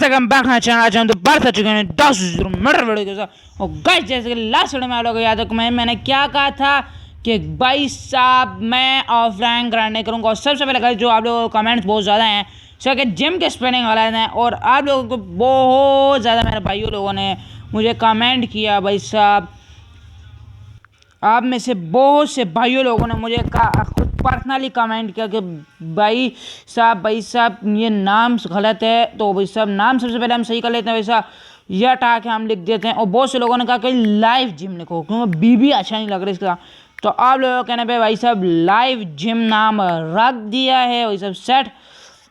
तक हम back channel आ जाऊँ तो बढ़ चुके हैं 10 मीटर वीडियो के साथ। और गाइस जैसे कि लास्ट वीडियो में आप लोगों को याद है कि मैंने क्या कहा था कि भाई साहब मैं ऑफलाइन ग्राइंड नहीं करूँगा। और सबसे पहले गाइस जो आप लोगों को कमेंट्स बहुत ज़्यादा हैं सो कि जिम के स्पेलिंग वाला है, और आप लोगों को बहुत ज़्यादा मेरे भाइयों लोगों ने मुझे कमेंट किया। भाई साहब आप में से बहुत से भाइयों लोगों ने मुझे खुद पर्सनली कमेंट किया कि भाई साहब ये नाम गलत है, तो भाई साहब नाम सबसे पहले हम सही कर लेते हैं, वैसा ये हटा के हम लिख देते हैं। और बहुत से लोगों ने कहा कि लाइव जिम लिखो क्योंकि बीबी अच्छा नहीं लग रहा इसका। तो आप लोगों के कहने पे भाई साहब लाइव जिम नाम रख दिया है, वही सब सेट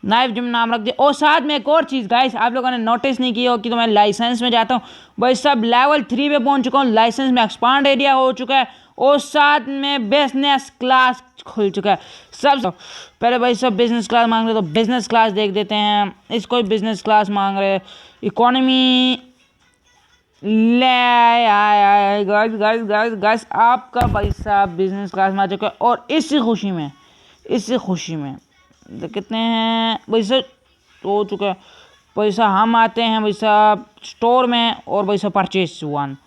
लाइव जिम नाम रख दिया। और साथ में एक और चीज़ गाइस आप लोगों ने नोटिस नहीं की हो कि तो मैं लाइसेंस में जाता हूँ भाई साहब लेवल 3 पे पहुँच चुका हूँ, लाइसेंस में एक्सपांड एरिया हो चुका है और साथ में बिजनेस क्लास खुल चुका है। सब पहले भाई सब बिजनेस क्लास मांग रहे तो बिजनेस क्लास देख देते हैं, इसको बिजनेस क्लास मांग रहे, इकोनॉमी ले आए गाइस आपका भाई साहब बिजनेस क्लास में आ चुका है। और इसी खुशी में कितने हैं भाई साहब हो चुका है पैसा। हम आते हैं भाई साहब स्टोर में और भाई साहब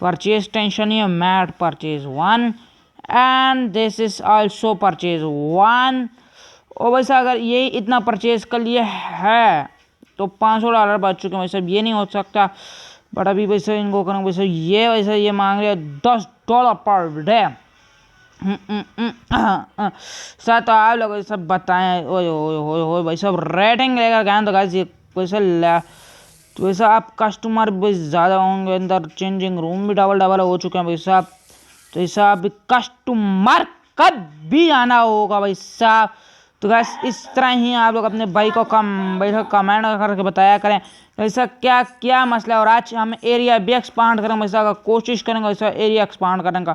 परचेज टेंशन नहीं है, mat purchase 1 and this is also purchase 1। और वैसा अगर ये इतना परचेज कर लिए है तो $500 बच चुके हैं। वैसे ये नहीं हो सकता बट अभी वैसे इनको करूँ वैसे ये मांग रहे हैं $10 पर डे। सर तो आप लोग सब बताएं ओए भाई सब रेटिंग लेकर गए तो गाइस ये वैसा आप कस्टमर भी ज़्यादा होंगे, अंदर चेंजिंग रूम भी डबल हो चुके हैं भाई साहब। तो ऐसा अब कस्टमर कब भी आना होगा भाई साहब। तो गाइस इस तरह ही आप लोग अपने भाई को कमेंट करके बताया करें ऐसा क्या क्या मसला है। और आज हम एरिया भी एक्सपांड करेंगे वैसा का कोशिश करेंगे वैसा एरिया एक्सपांड करने का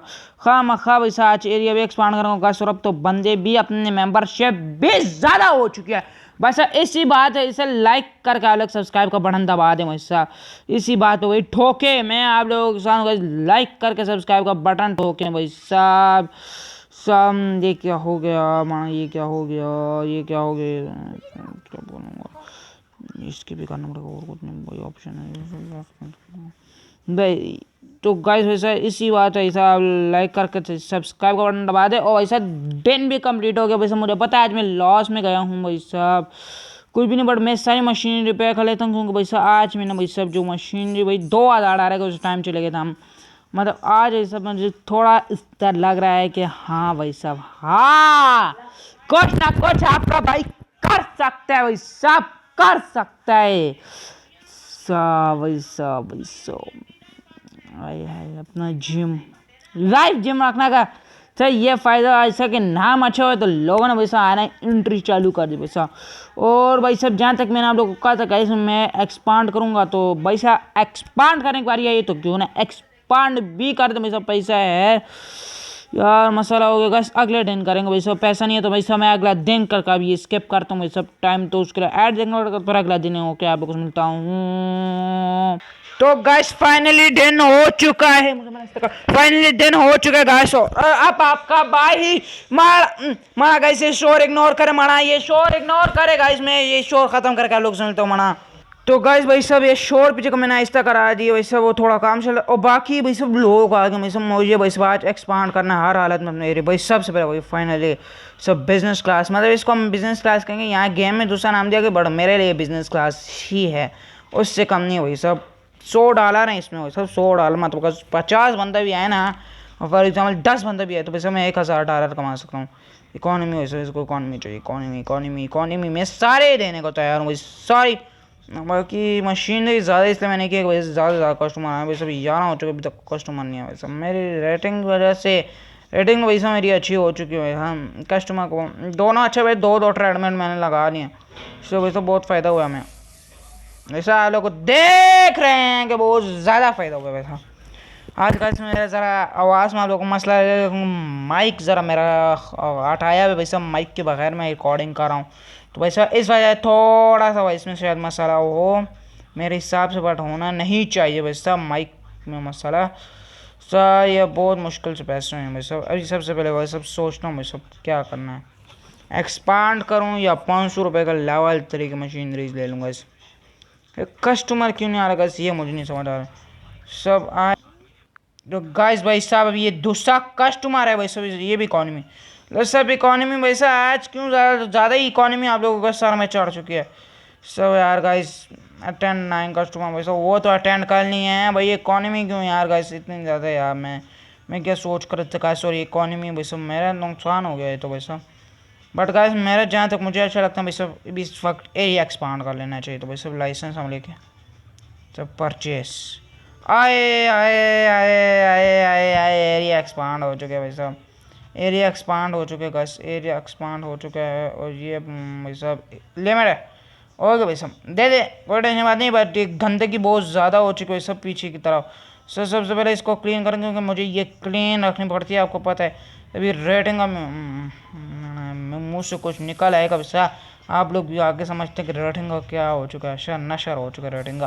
खा वैसा आज एरिया भी एक्सपांड करेंगे। और अब तो बंदे भी अपने मेंबरशिप भी ज़्यादा हो चुकी है। बस इसी बात है, इसे लाइक करके आप लोग सब्सक्राइब का बटन दबा दें वैसा। इसी बात पे वही ठोके मैं आप लोगों के साथ लाइक करके सब्सक्राइब का बटन ठोके भाई साहब। सब ये क्या हो गया माँ, ये क्या हो गया क्या बोलूँगा, इसके भी करना पड़ेगा और कुछ नहीं भाई ऑप्शन है भाई। तो गाइस वैसा इसी बात है, ऐसा लाइक करके सब्सक्राइब का बटन दबा दे। और ऐसा दिन भी कंप्लीट हो गया वैसे मुझे पता है आज मैं लॉस में गया हूँ भाई साहब कुछ भी नहीं, बट मैं सारी मशीन रिपेयर कर लेता हूँ क्योंकि भाई साहब आज मैंने भाई साहब जो मशीनरी भाई 2000 आ रहा है उस टाइम चले गए थे हम। मतलब आज ऐसा मुझे थोड़ा इस तरह लग रहा है कि हाँ भाई साहब हाँ कुछ ना कुछ आपका भाई कर सकता है भाई साहब कर सकता है भाई साहब अपना जिम लाइव जिम रखने का सर ये फ़ायदा ऐसा कि नाम अच्छा हो तो लोगों ने वैसा आना एंट्री चालू कर दी वैसा। और भाई साहब जहाँ तक मैंने आप लोगों को कहा था कैसे मैं एक्सपांड करूँगा तो वैसा एक्सपांड करने की बारी आई तो क्यों ना एक्सपांड भी कर दे। वैसा पैसा है यार मसाला हो गया अगले दिन करेंगे वैसा, पैसा नहीं है तो वैसा मैं अगला दिन कर अभी स्किप करता हूँ वैसा टाइम तो उसके लिए ऐड देंगे पर अगला दिन हो क्या आप लोगों से मिलता हूँ। तो गाइस फाइनली दिन हो चुका है गाइस। अब आपका भाई माना गाइस ये शोर इग्नोर करे गाइस, मैं ये शोर खत्म करके आप लोग सुनता हूँ मना। तो गाइस भाई सब ये शोर पीछे को मैंने आहिस्ता करा दिया वैसे वो थोड़ा काम चल और बाकी भाई सब लोग आ गए भाई सब मुझे भाई सब आज एक्सपांड करना हर हालत में अपने एरिया भाई सबसे पहले भाई फाइनली सब बिजनेस क्लास मतलब इसको हम बिजनेस क्लास कहेंगे। यहाँ गेम में दूसरा नाम दिया कि बट मेरे लिए बिजनेस क्लास ही है, उससे कम नहीं वही सब $100 है इसमें वही सब $100 मतलब 50 बंदा भी आए ना और फॉर एग्जाम्पल 10 बंदा भी आए तो वैसे मैं $1000 कमा सकता हूँ। इकोनॉमी वैसे इसको इकोनॉमी चाहिए इकोनॉमी में सारे देने को तैयार हूँ सॉरी बाकी मशीनरी ज़्यादा इसलिए मैंने किया वैसे ज़्यादा कस्टमर आए वैसे अभी 11 हो चुके अभी तक कस्टमर नहीं है। वैसे मेरी रेटिंग वजह से रेटिंग वैसे मेरी अच्छी हो चुकी है। हम कस्टमर को दोनों अच्छे भाई दो ट्रीटमेंट मैंने लगा लिए इससे वैसे बहुत फ़ायदा हुआ हमें। वैसा आप लोग को देख रहे हैं कि बहुत ज़्यादा फ़ायदा हुआ वैसा। आज का मेरा ज़रा आवाज़ में आप लोगों को मसला है, माइक ज़रा मेरा हटाया है वैसा माइक के बगैर मैं रिकॉर्डिंग कर रहा हूँ तो वैसा इस वजह थोड़ा सा इसमें शायद मसाला हो मेरे हिसाब से बट होना नहीं चाहिए वैसा माइक में मसाला सर ये बहुत मुश्किल से पैसे हैं वैसा। अभी सबसे पहले वही सब सोचता हूँ वैसा क्या करना है एक्सपांड करूँ या $500 का लेवल 3 की मशीनरीज ले लूँगा इस कस्टमर क्यों नहीं आ रहा गाइस, ये मुझे नहीं समझ आ रहा। सब आए तो गाइस भाई साहब, अब ये दूसरा कस्टमर है भाई साहब, ये भी इकॉनमी। सब इकॉनमी भाई साहब, आज क्यों ज़्यादा ही इकॉनमी आप लोगों का सर में चढ़ चुकी है। सब यार गाइस, अटेंड 9 कस्टमर भाई साहब, वो तो अटेंड करनी है भाई, इकॉनमी क्यों यार गाइस इतनी ज़्यादा यार। मैं क्या सोच कर था, सॉरी इकॉनमी भाई साहब, मेरा नुकसान हो गया है तो भाई साहब। बट गाइस मेरा जहाँ तक मुझे अच्छा लगता है भाई साहब, इस वक्त एरिया एक्सपांड कर लेना चाहिए। तो भाई साहब लाइसेंस हम लेके सब परचेस आए आए आए आए आए आए, एरिया एक्सपांड हो चुके हैं भाई साहब, एरिया एक्सपांड हो चुके हैं गाइस, एरिया एक्सपांड हो चुका है। और ये भाई साहब लिमिट है, ओके भाई साहब दे दे, कोई टेंशन बात नहीं। बट ये गंदगी बहुत ज़्यादा हो चुकी है सब पीछे की तरफ। सर सबसे पहले इसको क्लीन करेंगे, क्योंकि मुझे ये क्लीन रखनी पड़ती है, आपको पता है। अभी रेटिंग का मुँह से कुछ निकल आएगा वैसा, आप लोग भी आगे समझते हैं कि रेटिंग का क्या हो चुका है, शर नशर हो चुका है रेटिंग का।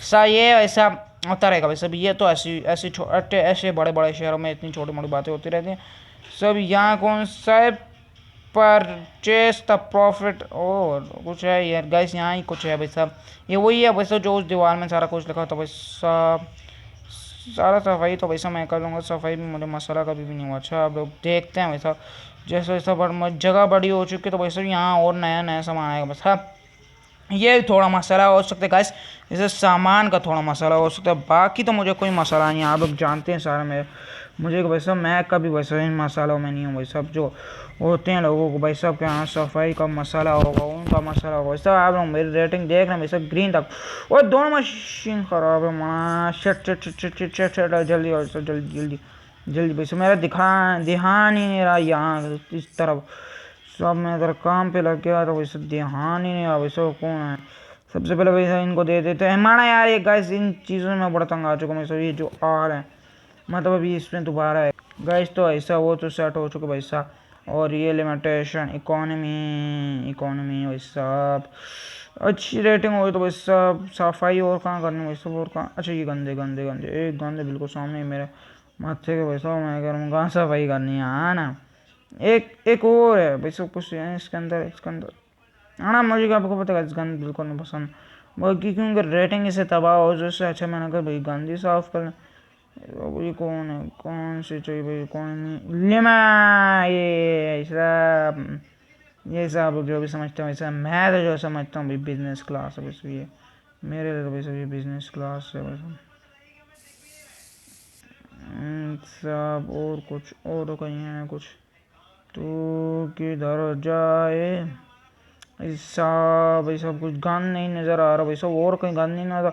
सा ये ऐसा होता रहेगा भाई सब, ये तो ऐसे बड़े बड़े शहरों में इतनी छोटी मोटी बातें होती रहती हैं सब। यहाँ कौन सा है, परचेस द प्रॉफिट और कुछ है यार गाइस, यहाँ ही कुछ है भाई साहब। ये वही है भाई साहब जो उस दीवार में सारा कुछ लिखा था भाई साहब। सारा सफाई तो वैसा मैं कर लूँगा, सफाई में मुझे मसाला कभी भी नहीं हुआ। अच्छा आप लोग देखते हैं वैसा, जैसे वैसा जगह बड़ी हो चुकी है तो वैसे यहाँ और नया नया सामान आएगा बस। हाँ ये थोड़ा मसाला हो सकता है गाइस, जैसे सामान का थोड़ा मसाला हो सकता है, बाकी तो मुझे कोई मसाला नहीं है। आप लोग जानते हैं सारा मेरे, मुझे वैसा मैं कभी वैसा इन मसालों में नहीं हूँ भाई साहब। जो होते हैं लोगों को भाई साहब के यहाँ सफाई का मसाला होगा, उनका मसाला होगा वैसा। आप लोग मेरी रेटिंग देख रहे हैं भाई साहब, ग्रीन तक और दोनों मशीन खराब है माँ। Shut shut shut shut shut shut shut जल्दी और जल्दी जल्दी जल्दी भाई साहब, मेरा ध्यान ही नहीं रहा यहाँ इस तरफ। सब मैं इधर काम पे लग गया तो वैसे ध्यान ही नहीं रहा वैसे कौन है। सबसे पहले वैसा इनको दे देते हैं माना यार, ये गाइस इन चीज़ों में बड़ा तंग आ चुका हूँ। ये जो आ रहे हैं मतलब अभी इसमें दोबारा है गाइस, तो ऐसा वो तो सेट हो चुका भाई साहब। और ये लिमिटेशन इकोनॉमी इकोनॉमी भाई साहब, अच्छी रेटिंग हो तो भाई साहब। सफाई और कहाँ करनी भाई साहब, और कहाँ, अच्छा ये गंदे गंदे गंदे एक गंदे बिल्कुल सामने मेरे माथे के भाई साहब, मैं कह रहा हूँ कहाँ सफाई करनी है। हाँ ना, एक और है भाई साहब कुछ है इसके अंदर। हाँ मुझे आपको पता है इस गंद बिल्कुल नहीं पसंद, बाकी क्योंकि रेटिंग इसे तबाह हो जैसे। अच्छा मैंने कहा भाई गंदी साफ कर लें। ये कौन है, कौन सी चाहिए भाई, कौन नहीं लेमा ये सब, ये सब जो भी समझते हैं वैसा। मैं तो जो समझता हूँ भाई बिजनेस क्लास है वैसे, ये मेरे लिए तो वैसे ये बिजनेस क्लास है वैसे सब। और कुछ और कहीं है कुछ तो किधर जाए ऐसा भाई सब, कुछ गन नहीं नज़र आ रहा भाई सब, और कहीं गन नहीं नज़र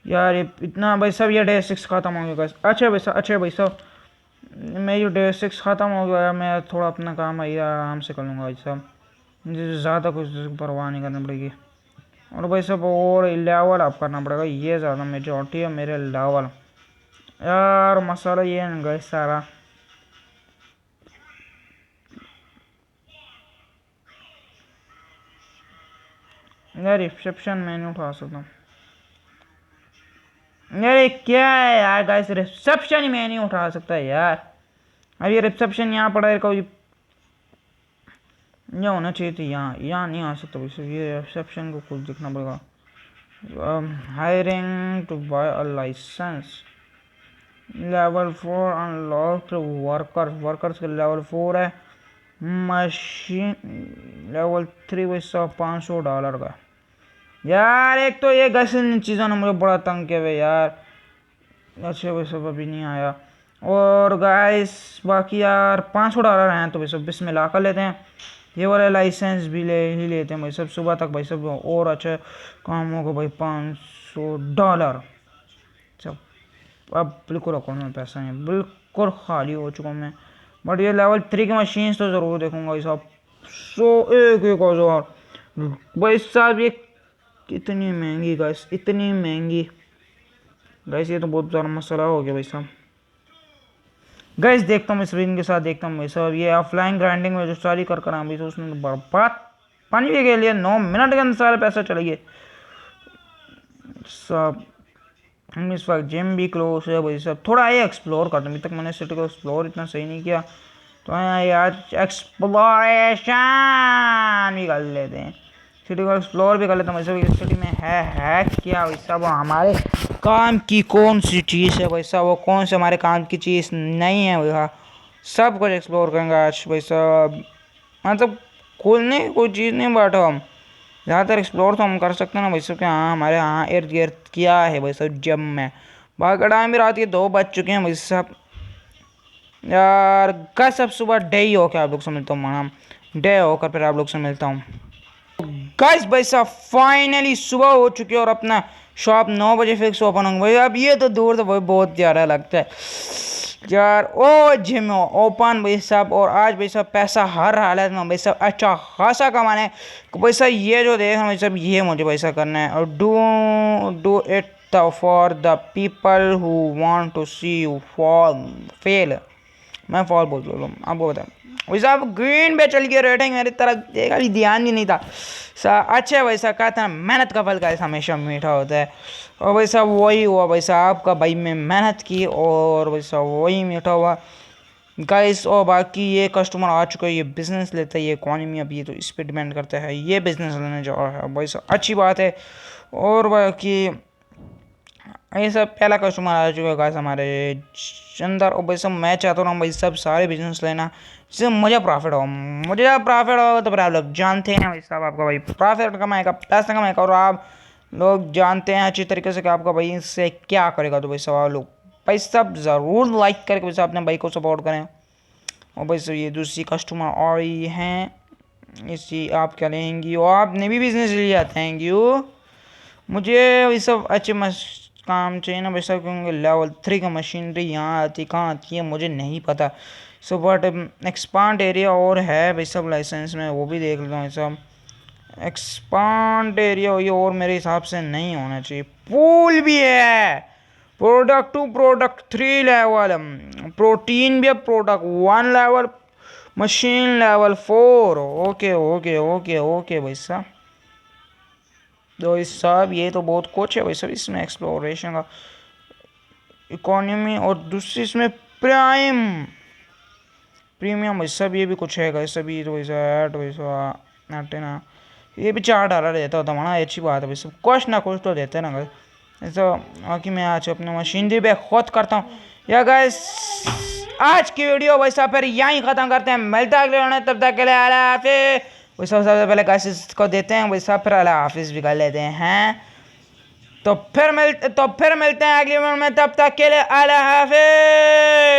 यार। ये इतना भाई सब, ये डे 6 ख़त्म हो गया। अच्छा भाई साहब मैं ये डे 6 ख़त्म हो गया, मैं थोड़ा अपना काम है आराम से कर लूँगा भाई साहब, मुझे ज़्यादा कुछ परवाह नहीं करनी पड़ेगी। और भाई साहब और लेवल अप करना पड़ेगा, ये ज़्यादा मेजॉरिटी है मेरे लेवल यार। मसाला ये है ना सारा, यार रिसेप्शन मैं नहीं उठा सकता यार, क्या है यार गाइस, रिसेप्शन ही मैं नहीं उठा सकता यार। अब ये रिसेप्शन यहाँ पड़ा है, कोई यहाँ होना चाहिए था, यहाँ नहीं आ सकता वैसे। ये रिसेप्शन को कुछ देखना पड़ेगा। Hiring to buy a licence, level 4 unlocked workers का लेवल 4 है। मशीन लेवल 3 वैसा $500 का यार। एक तो ये गैस इन चीज़ों ने मुझे बड़ा तंग किया हुआ यार, अच्छे वैसे अभी नहीं आया। और गाइस बाकी यार $500 हैं तो भाई सब बिस्मिल्लाह कर लेते हैं, ये वाला लाइसेंस भी ले ही लेते हैं भाई सब सुबह तक भाई सब। और अच्छा काम होगा भाई $500 सब। अब बिल्कुल अकाउंट में पैसा नहीं, बिल्कुल खाली हो चुका हूँ मैं। बट ये लेवल 3 की मशीन्स तो ज़रूर देखूंगा भाई साहब। एक हजार भाई साहब, ये कितनी महंगी गैस, इतनी महंगी गैस, ये तो बहुत ज़्यादा मसला हो गया भाई साहब। गैस देखता हूँ स्क्रीन के साथ देखता हूँ भाई साहब, ये ऑफलाइन ग्राइंडिंग में जो सारी कर भाई तो उसने तो बर्बाद पानी भी के लिए 9 मिनट के अंदर सारे पैसे चले गए सब। हम इस वक्त जिम भी क्लोज है भाई साहब, थोड़ा ये एक्सप्लोर करते हैं, अभी तक मैंने सिटी को एक्सप्लोर इतना सही नहीं किया, तो यार एक्सप्लोरेशन भी कर लेते हैं। सिटी को एक्सप्लोर भी कर लेता हूँ भाई साहब। सिटी में है क्या भाई साहब, वो हमारे काम की कौन सी चीज़ है भाई साहब, वो कौन सी हमारे काम की चीज़ नहीं है भाई साहब, सब कुछ एक्सप्लोर करेंगे आज भाई साहब। मतलब खोलने की कोई चीज़ नहीं, बट हम ज़्यादातर एक्सप्लोर तो हम कर सकते हैं ना भाई साहब कि हाँ हमारे यहाँ इर्द गिर्द क्या है भाई साहब। जब मैं बाकी टाइम भी रात के 2 बज चुके हैं भाई साहब यार। कल सब सुबह डे ही होकर आप लोग से मिलता हूँ, मैडम डे होकर फिर आप लोग से मिलता हूँ। गाइस भाई साहब फाइनली सुबह हो चुकी है और अपना शॉप 9 बजे फिक्स ओपन होंगे भाई। अब ये तो दूर तो भाई बहुत प्यारा लगता है यार। ओ जिम ओपन भाई साहब, और आज भाई साहब पैसा हर हालत में भाई साहब अच्छा खासा कमाना है भाई साहब। ये जो देख रहे हैं भाई साहब, ये मुझे भाई साहब करना है, और do it for the people who want to see you fall fail. मैं फॉल बोल रहा हूँ आपको बताएं भाई साहब। ग्रीन पे चल के रेटिंग मेरी तरफ देखा भी ध्यान ही नहीं था अच्छा भाई साहब। कहता है मेहनत का फल का हमेशा मीठा होता है, और भाई साहब वही हुआ भाई साहब। आपका भाई में मेहनत की और भाई साहब वही मीठा हुआ गाइस। और बाकी ये कस्टमर आ चुका है, ये बिज़नेस लेता है, ये इकॉनमी अब ये तो इस पर डिपेंड करता है, ये बिज़नेस लेने जा रहा है भाई साहब, अच्छी बात है। और बाकी ये सब पहला कस्टमर आ चुका है गाइस हमारे अंदर। और भाई साहब मैं चाहता हूँ भाई सब सारे बिजनेस लेना जिससे मुझे प्रॉफिट हो, मुझे प्रॉफिट होगा तो फिर आप लोग जानते हैं भाई साहब आपका भाई प्रॉफिट कमाएगा, पैसा कमाएगा, और आप लोग जानते हैं अच्छी तरीके से कि आपका भाई इससे क्या करेगा। तो भाई साहब आप लोग भाई साहब ज़रूर लाइक करके भाई साहब अपने भाई को सपोर्ट करें। और भाई साहब ये दूसरी कस्टमर आ रही हैं, इसी आप क्या लेंगी, और आपने भी बिजनेस लिया, थैंक यू। मुझे भाई साहब अच्छे काम चाहिए ना भाई साहब, क्योंकि लेवल 3 का मशीनरी यहाँ आती कहाँ आती है मुझे नहीं पता। सो बट एक्सपांड एरिया और है भाई साहब लाइसेंस में, वो भी देख लेता हूँ भाई साहब। एक्सपांड एरिया ये और मेरे हिसाब से नहीं होना चाहिए। पूल भी है, प्रोडक्ट 2 प्रोडक्ट 3 लेवल, प्रोटीन भी है product 1 level, machine level 4। Okay okay okay okay भाई साहब। तो इस सब ये तो बहुत कुछ है भाई साहब इसमें, एक्सप्लोरेशन का इकोनॉमी, और दूसरी इसमें प्रीमियम भाई साहब ये भी कुछ है गाइस। सभी तो वैसा ऐड वैसा ना ये भी $4 देता होता माना, अच्छी बात है भाई साहब, कुछ ना कुछ तो देते ना गाइस ऐसा। बाकी मैं आज अपने मशीनरी पे खुद करता हूँ या गाइस। आज की वीडियो भाई साहब फिर यहीं ख़त्म करते हैं, मिलता है अगले वीडियो में, तब तक के लिए अल्लाह हाफिज़। वही सबसे पहले गाइस इसको देते हैं वही सब, फिर अल्लाह हाफिज़ भी कर लेते हैं। तो फिर मिलते हैं अगली वीडियो में, तब तक के लिए अल्लाह हाफिज़।